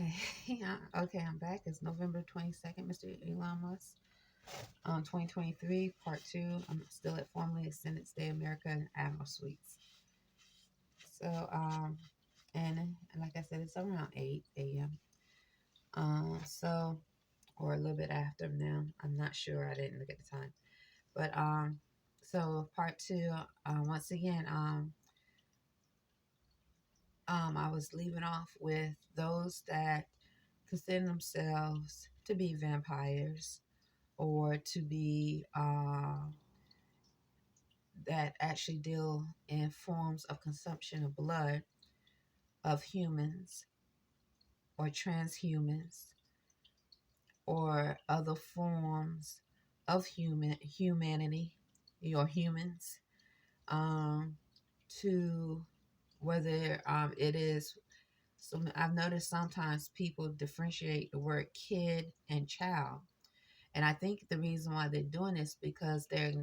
Okay, yeah, okay, I'm back. It's November 22nd, Mr. Elon Musk. 2023, part two. I'm still at formerly Extended Stay America and Admiral Suites. So, and like I said, it's around 8 a.m. So, or a little bit after now. I'm not sure. I didn't look at the time. But, so part two, once again, I was leaving off with those that consider themselves to be vampires or to be that actually deal in forms of consumption of blood of humans or transhumans or other forms of humanity or humans, um, to whether it is. So I've noticed sometimes people differentiate the word kid and child. And I think the reason why they're doing this because they're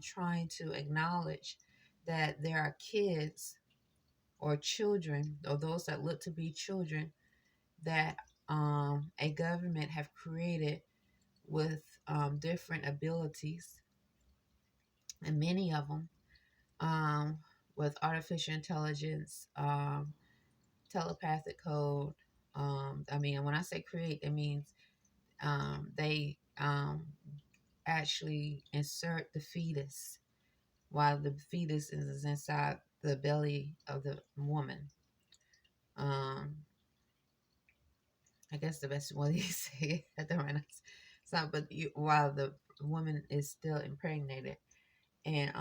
trying to acknowledge that there are kids or children or those that look to be children that a government have created with different abilities, and many of them um, with artificial intelligence, telepathic code. I mean, when I say create, it means they actually insert the fetus while the fetus is inside the belly of the woman. Um, I guess the best way to say it at the right so, but while the woman is still impregnated, and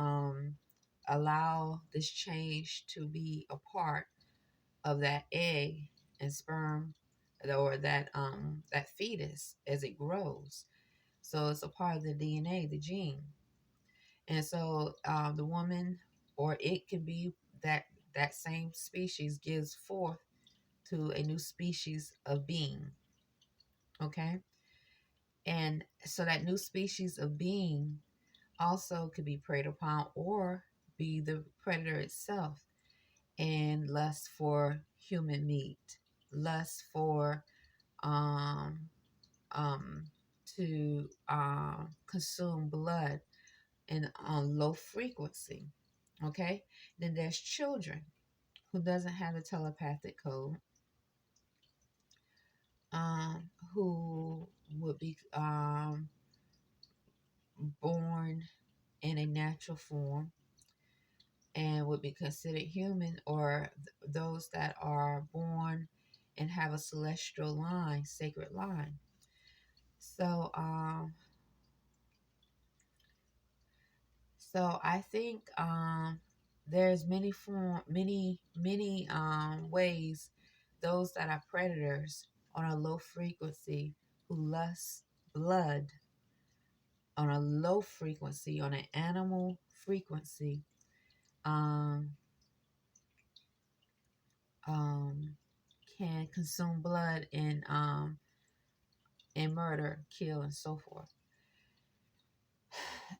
allow this change to be a part of that egg and sperm, or that fetus as it grows. So it's a part of the DNA, the gene. And so the woman, or it can be that same species gives forth to a new species of being. Okay. And so that new species of being also could be preyed upon or be the predator itself and lust for human meat, lust for um, um, to consume blood and on low frequency. Okay, then there's children who doesn't have a telepathic code, who would be born in a natural form and would be considered human, or those that are born and have a celestial line, sacred line. So, so I think there's many ways those that are predators on a low frequency who lust blood on a low frequency, on an animal frequency, um, um, can consume blood and murder, kill, and so forth.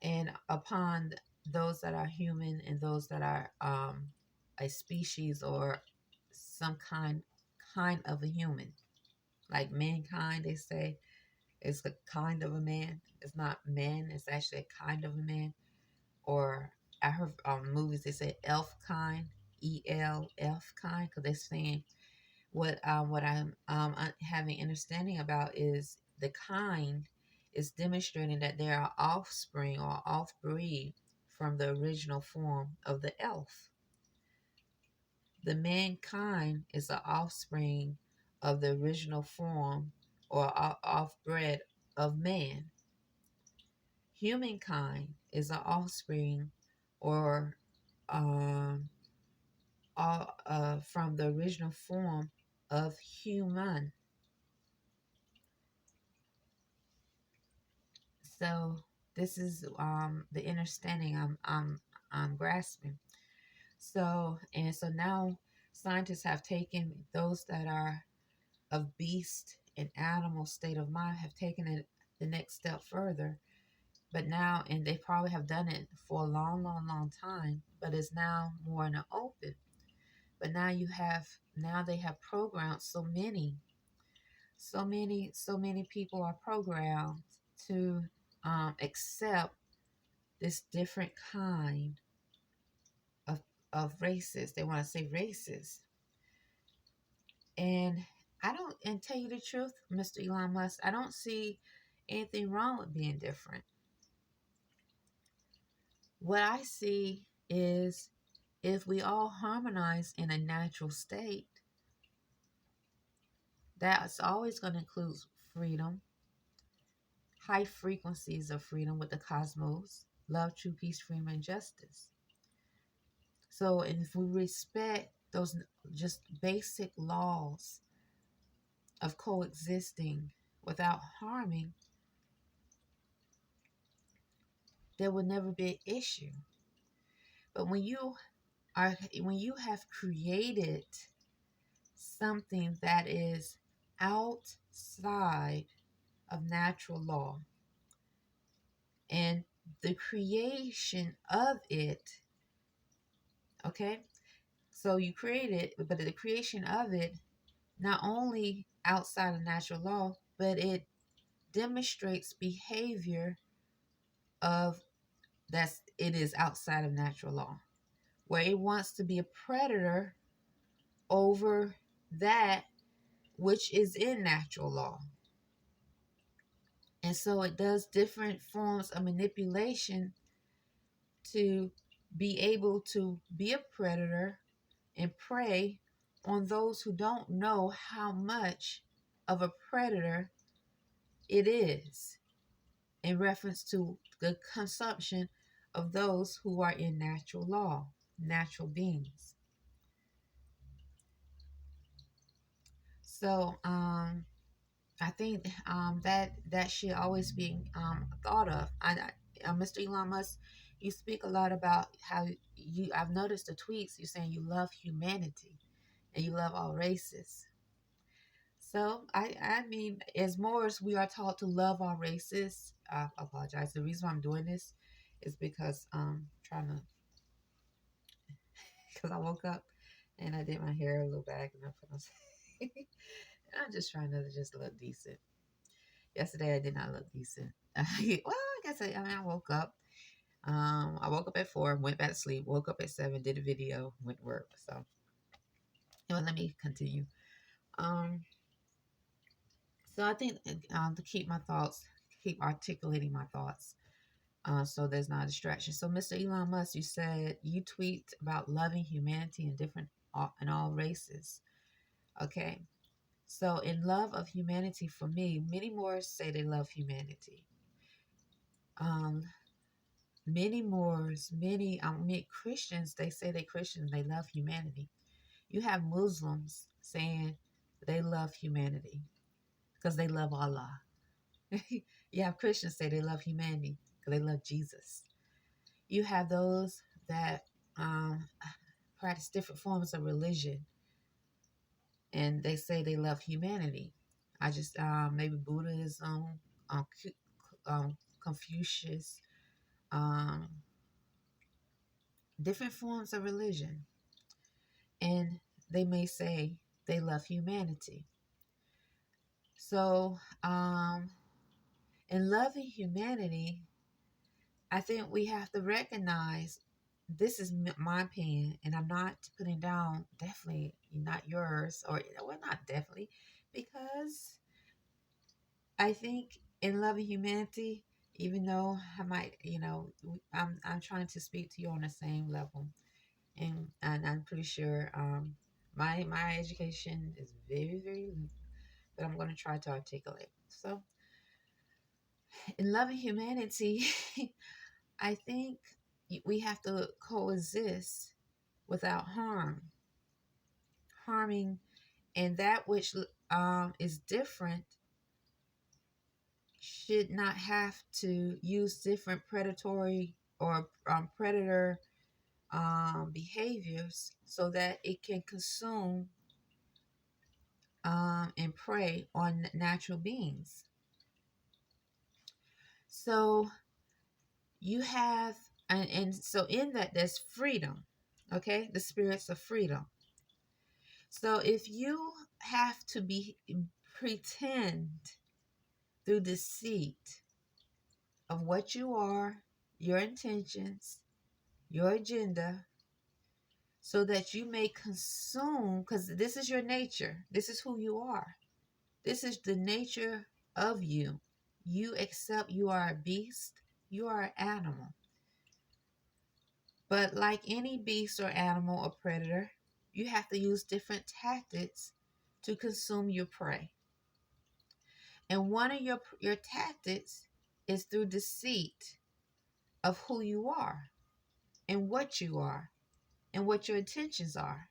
And upon those that are human and those that are a species or some kind of a human, like mankind, they say it's a kind of a man. It's not man. It's actually a kind of a man. Or I heard movies they say elf kind, ELF kind, because they're saying what I'm having understanding about is the kind is demonstrating that they are offspring or offbreed from the original form of the elf. The mankind is the offspring of the original form or offbred of man. Humankind is the offspring or um, from the original form of human. So this is the understanding I'm grasping. So now scientists have taken those that are of beast and animal state of mind, have taken it the next step further. But now, and they probably have done it for a long time, but it's now more in the open. But now they have programmed so many so many people are programmed to accept this different kind of races. They want to say races. And I don't, and tell you the truth, Mr. Elon Musk, I don't see anything wrong with being different. What I see is if we all harmonize in a natural state, that's always going to include freedom, high frequencies of freedom with the cosmos, love, true peace, freedom, and justice. So, and if we respect those just basic laws of coexisting without harming, there will never be an issue. But when you have created something that is outside of natural law, and the creation of it, okay, so you create it, but the creation of it not only outside of natural law, but it demonstrates behavior of it is outside of natural law, where it wants to be a predator over that which is in natural law. And so it does different forms of manipulation to be able to be a predator and prey on those who don't know how much of a predator it is, in reference to the consumption of those who are in natural law, natural beings. So I think that should always be thought of. Mr. Elon Musk, you speak a lot about how I've noticed the tweets. You're saying you love humanity and you love all races. So I mean, as more as we are taught to love all races, I apologize. The reason why I'm doing this is because trying to because I woke up and I did my hair a little back and I put on. I'm just trying to just look decent. Yesterday I did not look decent. Well, I guess I woke up. I woke up at 4, went back to sleep. Woke up at 7, did a video, went to work. So, let me continue. So I think to keep my thoughts, keep articulating my thoughts, so there's not a distraction. So, Mr. Elon Musk, you said you tweet about loving humanity in all races. Okay. So, in love of humanity, for me, many more say they love humanity. Many Christians, they say they're Christians, they love humanity. You have Muslims saying they love humanity because they love Allah. You have Christians say they love humanity because they love Jesus. You have those that practice different forms of religion and they say they love humanity. I just maybe Buddhism, Confucius, different forms of religion, and they may say they love humanity. So, in loving humanity, I think we have to recognize, this is my opinion, and I'm not putting down, definitely not yours, or well, not definitely, because I think in loving humanity, even though I might, I'm trying to speak to you on the same level, and I'm pretty sure my education is very, very low, but I'm going to try to articulate. So, in loving humanity, I think we have to coexist without harming, and that which is different should not have to use different predatory or predator behaviors so that it can consume and prey on natural beings. So you have, and so in that there's freedom, okay? The spirits of freedom. So if you have to be pretend through deceit of what you are, your intentions, your agenda, so that you may consume, because this is your nature. This is who you are. This is the nature of you. You accept you are a beast, you are an animal. But like any beast or animal or predator, you have to use different tactics to consume your prey. And one of your tactics is through deceit of who you are and what you are and what your intentions are.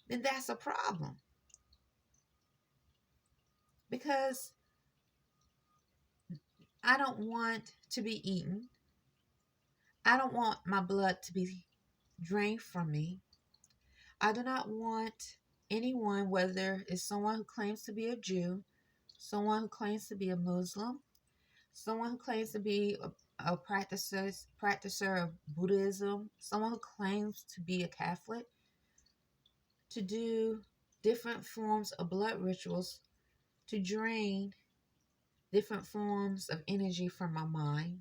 Then that's a problem. Because I don't want to be eaten. I don't want my blood to be drained from me. I do not want anyone, whether it's someone who claims to be a Jew, someone who claims to be a Muslim, someone who claims to be a practicer of Buddhism, someone who claims to be a Catholic, to do different forms of blood rituals to drain different forms of energy from my mind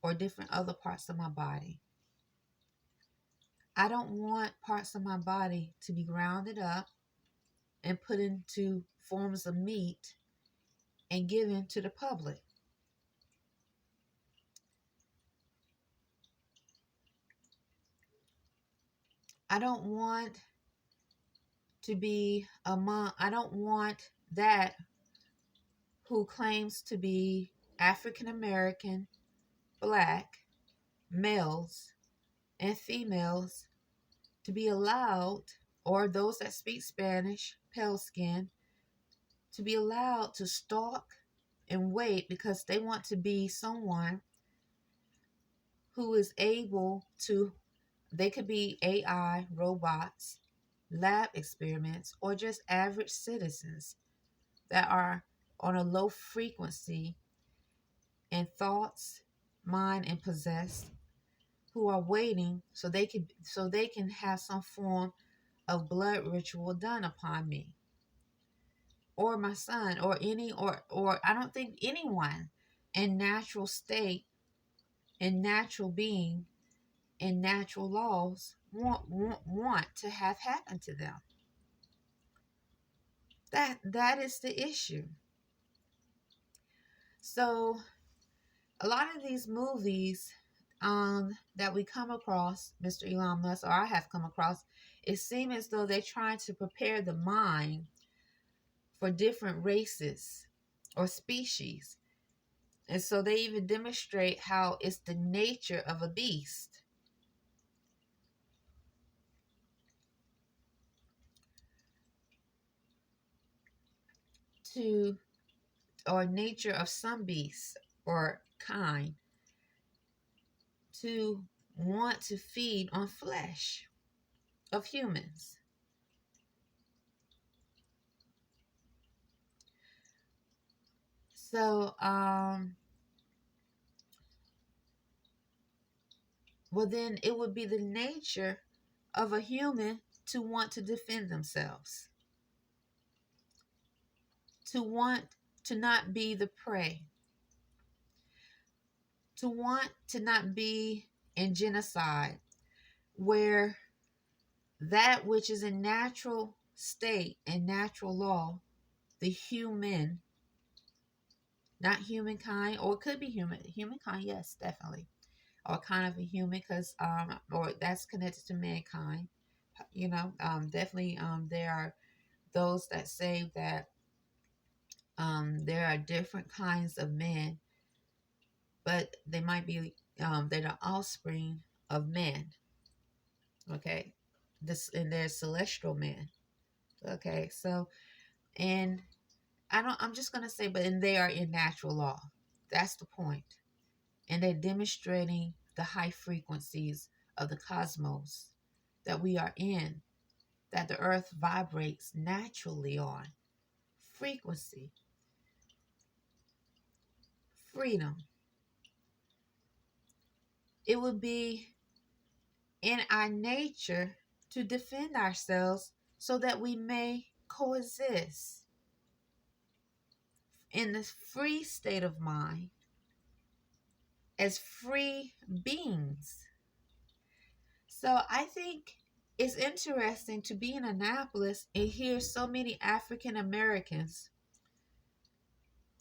or different other parts of my body. I don't want parts of my body to be grounded up and put into forms of meat and given to the public. I don't want to be among, I don't want that who claims to be African American, black, males, and females to be allowed, or those that speak Spanish, pale skin, to be allowed to stalk and wait because they want to be someone who is able to, they could be AI, robots, lab experiments, or just average citizens that are on a low frequency in thoughts, mind, and possessed, who are waiting so they can have some form of blood ritual done upon me or my son or I don't think anyone in natural state, in natural being, in natural laws want to have happen to them. That is the issue. So a lot of these movies that we come across, Mr. Elon Musk, or I have come across, it seems as though they're trying to prepare the mind for different races or species. And so they even demonstrate how it's the nature of a beast to, or nature of some beasts or kind to want to feed on flesh of humans. So, well, then it would be the nature of a human to want to defend themselves, to want to not be the prey, to want to not be in genocide, where that which is in natural state and natural law, the human, not humankind, or it could be humankind, yes, definitely, or kind of a human, because or that's connected to mankind, definitely there are those that say that there are different kinds of men, but they might be they're the offspring of men. Okay, this, and there's celestial men. Okay, so, and I'm just gonna say, but and they are in natural law. That's the point. And they're demonstrating the high frequencies of the cosmos that we are in, that the earth vibrates naturally on. Frequency, freedom. It would be in our nature to defend ourselves so that we may coexist. in this free state of mind as free beings. So I think it's interesting to be in Annapolis and hear so many African Americans.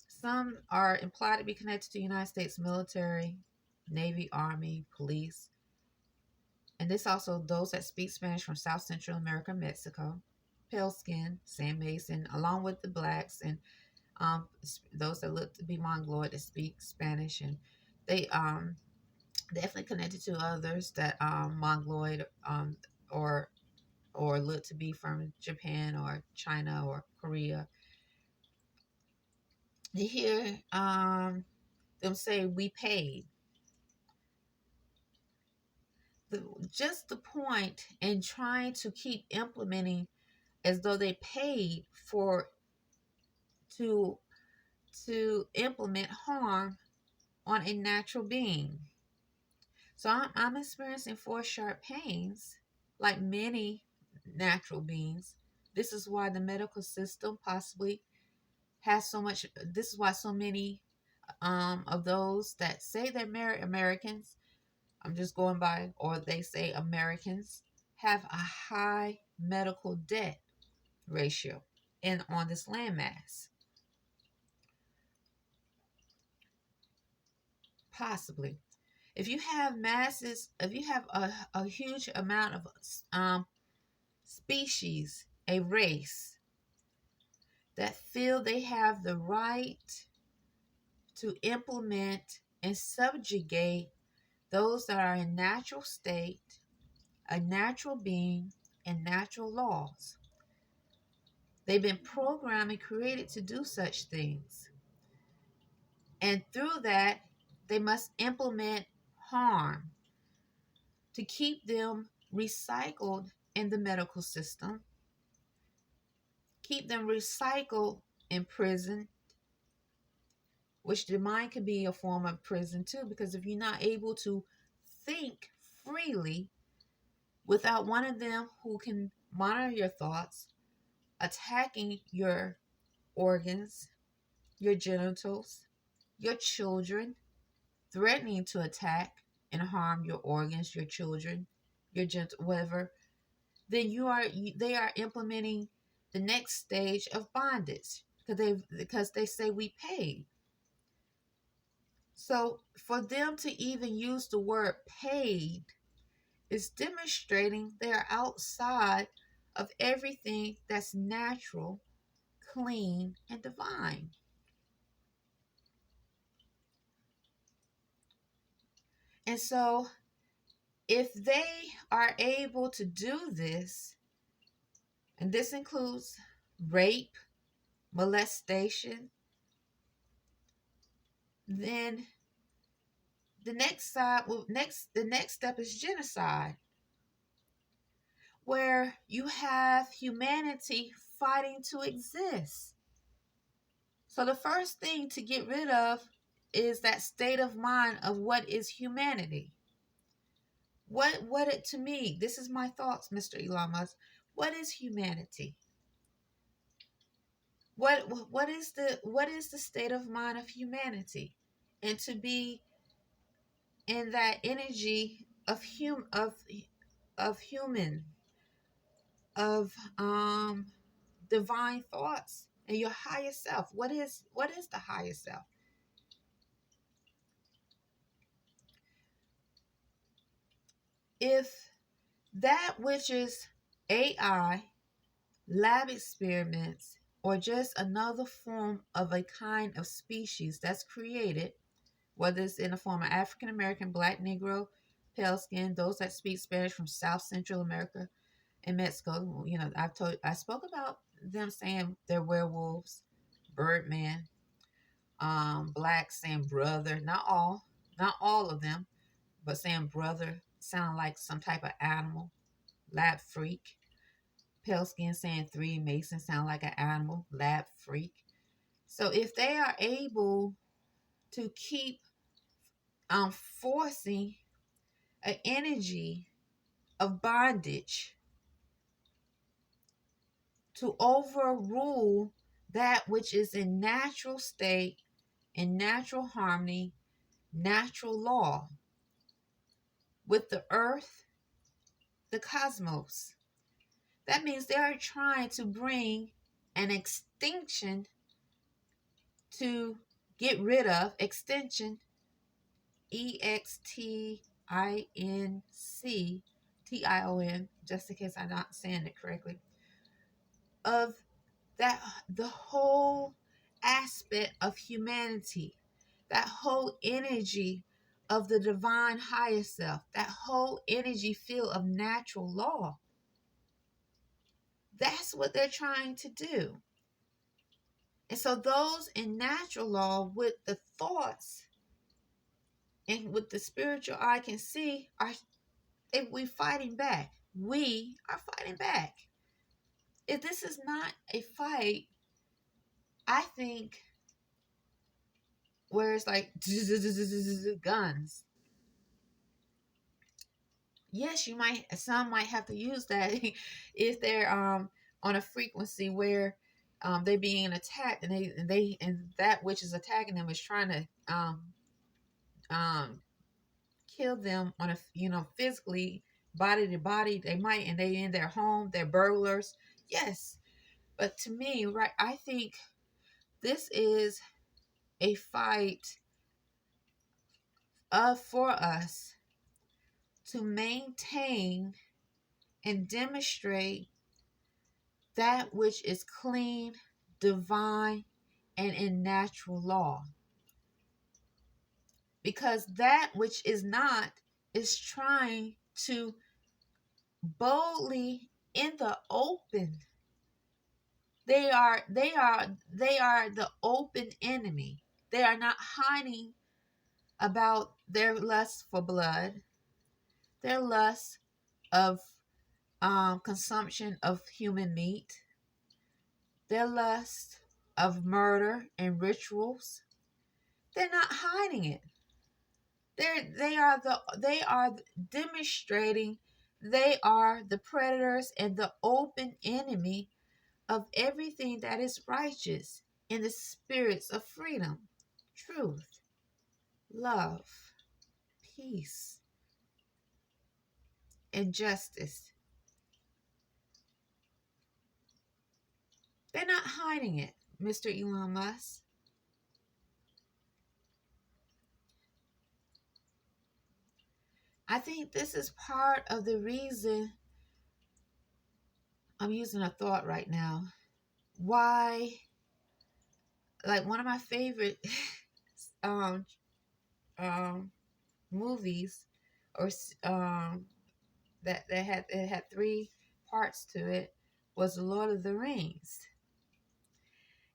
Some are implied to be connected to the United States military, Navy, Army, police, and this also those that speak Spanish from South Central America, Mexico, pale skin, Sam Mason, along with the blacks and those that look to be Mongoloid that speak Spanish, and they definitely connected to others that Mongoloid or look to be from Japan or China or Korea. They hear them say we paid. Just the point in trying to keep implementing as though they paid for to implement harm on a natural being. So I'm experiencing four sharp pains like many natural beings. This is why the medical system possibly has so much. This is why so many of those that say they're Americans, I'm just going by, or they say Americans, have a high medical debt ratio and on this landmass. Possibly. If you have masses, if you have a huge amount of species, a race that feel they have the right to implement and subjugate those that are in natural state, a natural being, and natural laws. They've been programmed and created to do such things. And through that, they must implement harm to keep them recycled in the medical system, keep them recycled in prison, which the mind can be a form of prison too, because if you're not able to think freely without one of them who can monitor your thoughts, attacking your organs, your genitals, your children, threatening to attack and harm your organs, your children, your gentle, whatever, then they are implementing the next stage of bondage because they say we paid. So for them to even use the word paid is demonstrating they are outside of everything that's natural, clean, and divine. And so if they are able to do this, and this includes rape, molestation, then the next step is genocide, where you have humanity fighting to exist. So the first thing to get rid of is that state of mind of what is humanity. What it to me, this is my thoughts, Mr. Elon Musk. What is humanity? What is the state of mind of humanity? And to be in that energy of human, of divine thoughts and your higher self. What is the higher self? If that which is AI, lab experiments, or just another form of a kind of species that's created, whether it's in the form of African American, Black, Negro, pale skin, those that speak Spanish from South Central America and Mexico, I spoke about them saying they're werewolves, Birdman, Black saying brother, not all of them, but saying brother sound like some type of animal, lab freak. Pale skin saying three, Mason sound like an animal, lab freak. So if they are able to keep forcing an energy of bondage to overrule that which is in natural state, in natural harmony, natural law with the earth, the cosmos. That means they are trying to bring an extinction to get rid of, extinction, EXTINCTION, just in case I'm not saying it correctly, of that the whole aspect of humanity, that whole energy of the divine higher self, that whole energy field of natural law. That's what they're trying to do. And so those in natural law with the thoughts and with the spiritual eye can see are, if we fighting back. We are fighting back. If this is not a fight, I think, where it's like guns. Yes, some might have to use that if they're on a frequency where they're being attacked, and that which is attacking them is trying to um kill them on a, physically, body to body. They might, and they in their home, they're burglars. Yes, but to me, right, I think this is a fight for us to maintain and demonstrate that which is clean, divine, and in natural law. Because that which is not is trying to boldly in the open. They are the open enemy. They are not hiding about their lust for blood, their lust of consumption of human meat, their lust of murder and rituals. They're not hiding it. They are demonstrating they are the predators and the open enemy of everything that is righteous in the spirits of freedom, truth, love, peace, and justice. They're not hiding it, Mr. Elon Musk. I think this is part of the reason, I'm using a thought right now, why, like, one of my favorite um movies, or that had three parts to it, was The Lord of the Rings.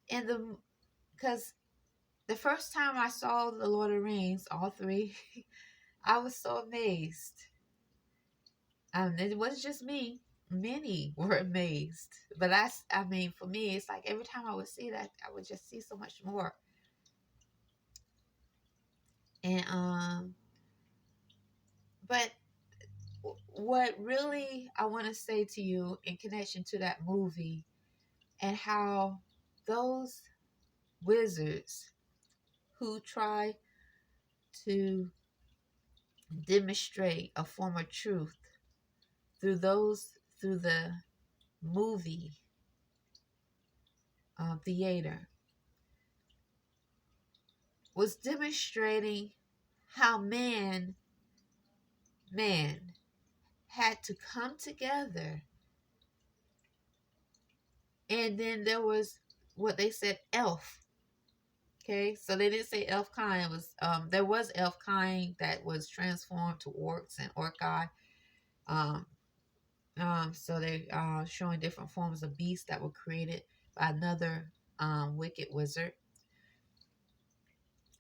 And because the first time I saw The Lord of the Rings, all three, I was so amazed. It wasn't just me. Many were amazed. But for me, it's like every time I would see that, I would just see so much more. And but what really I want to say to you in connection to that movie, and how those wizards who try to demonstrate a form of truth through the movie theater, was demonstrating how man had to come together. And then there was what they said, elf. Okay, so they didn't say elf kind. It was there was elf kind that was transformed to orcs and orci. So they showing different forms of beasts that were created by another wicked wizard,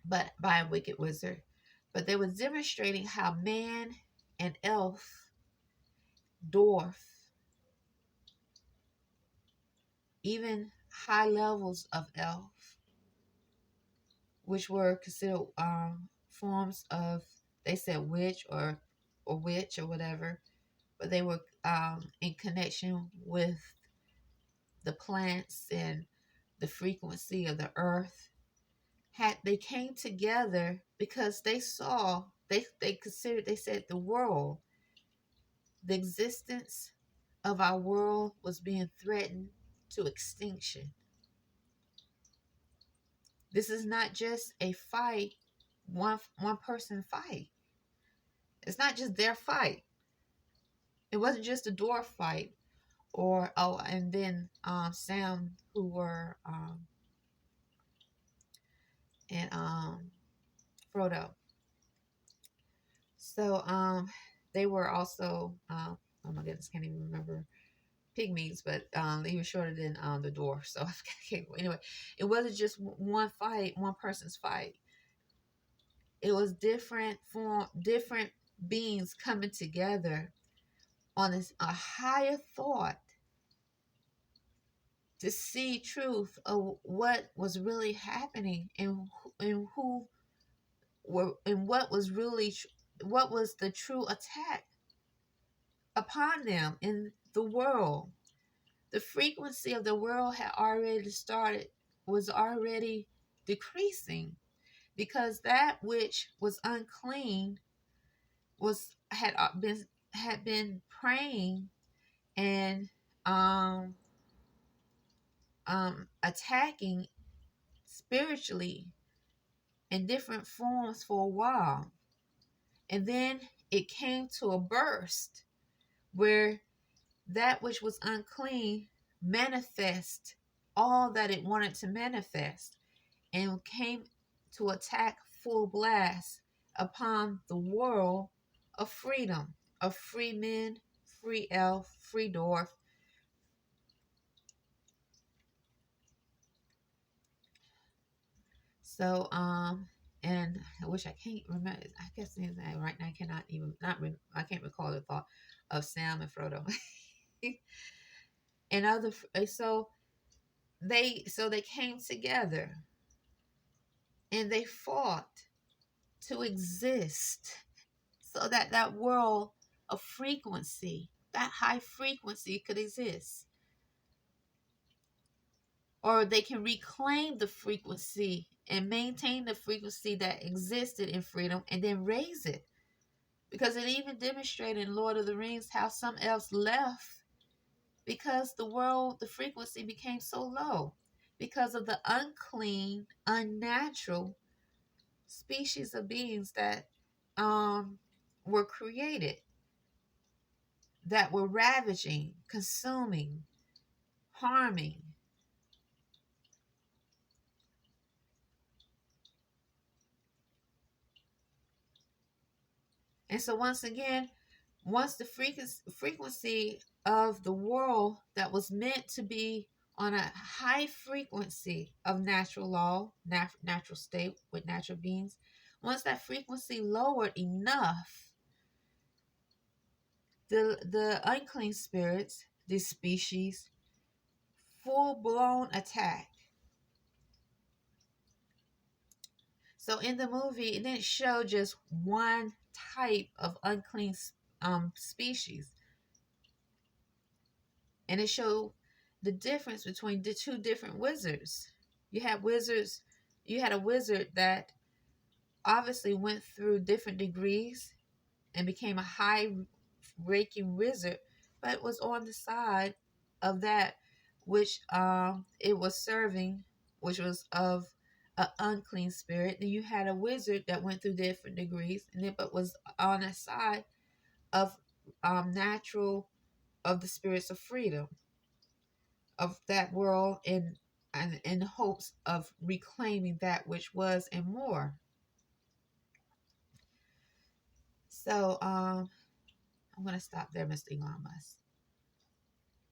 but by a wicked wizard. But they were demonstrating how man and elf, dwarf, even high levels of elf, which were considered forms of, they said witch or witch or whatever, but they were in connection with the plants and the frequency of the earth, they came together because they saw, they considered, they said the world, the existence of our world was being threatened to extinction. This is not just a fight, one person fight. It's not just their fight. It wasn't just a door fight, or and then Sam, who were and Frodo. So they were also oh my goodness, can't even remember, pygmies, but they were shorter than the dwarf. So anyway, it wasn't just one fight, one person's fight. It was different beings coming together on a higher thought to see truth of what was really happening, and who were, and what was really what was the true attack upon them in the world. The frequency of the world had already started, was already decreasing, because that which was unclean had been praying and attacking spiritually in different forms for a while. And then it came to a burst where that which was unclean manifest all that it wanted to manifest, and came to attack full blast upon the world of freedom, of free men, free elf, free dwarf. So and I wish I can't remember. I guess right now I cannot even I can't recall the thought of Sam and Frodo. And other they came together and they fought to exist, so that that world of frequency, that high frequency, could exist, or they can reclaim the frequency and maintain the frequency that existed in freedom and then raise it, because it even demonstrated in Lord of the Rings how some elves left because the frequency became so low because of the unclean, unnatural species of beings that were created, that were ravaging, consuming, harming. And so once again, once the frequency of the world that was meant to be on a high frequency of natural law, natural state with natural beings, once that frequency lowered enough, the unclean spirits, these species, full-blown attack. So in the movie, it didn't show just one type of unclean species, and it showed the difference between the two different wizards. You had a wizard that obviously went through different degrees and became a high ranking wizard, but was on the side of that which it was serving, which was of an unclean spirit. Then you had a wizard that went through different degrees, and then but was on the side of natural, of the spirits of freedom, of that world, and in hopes of reclaiming that which was and more. So I'm gonna stop there, Mr. Elon Musk.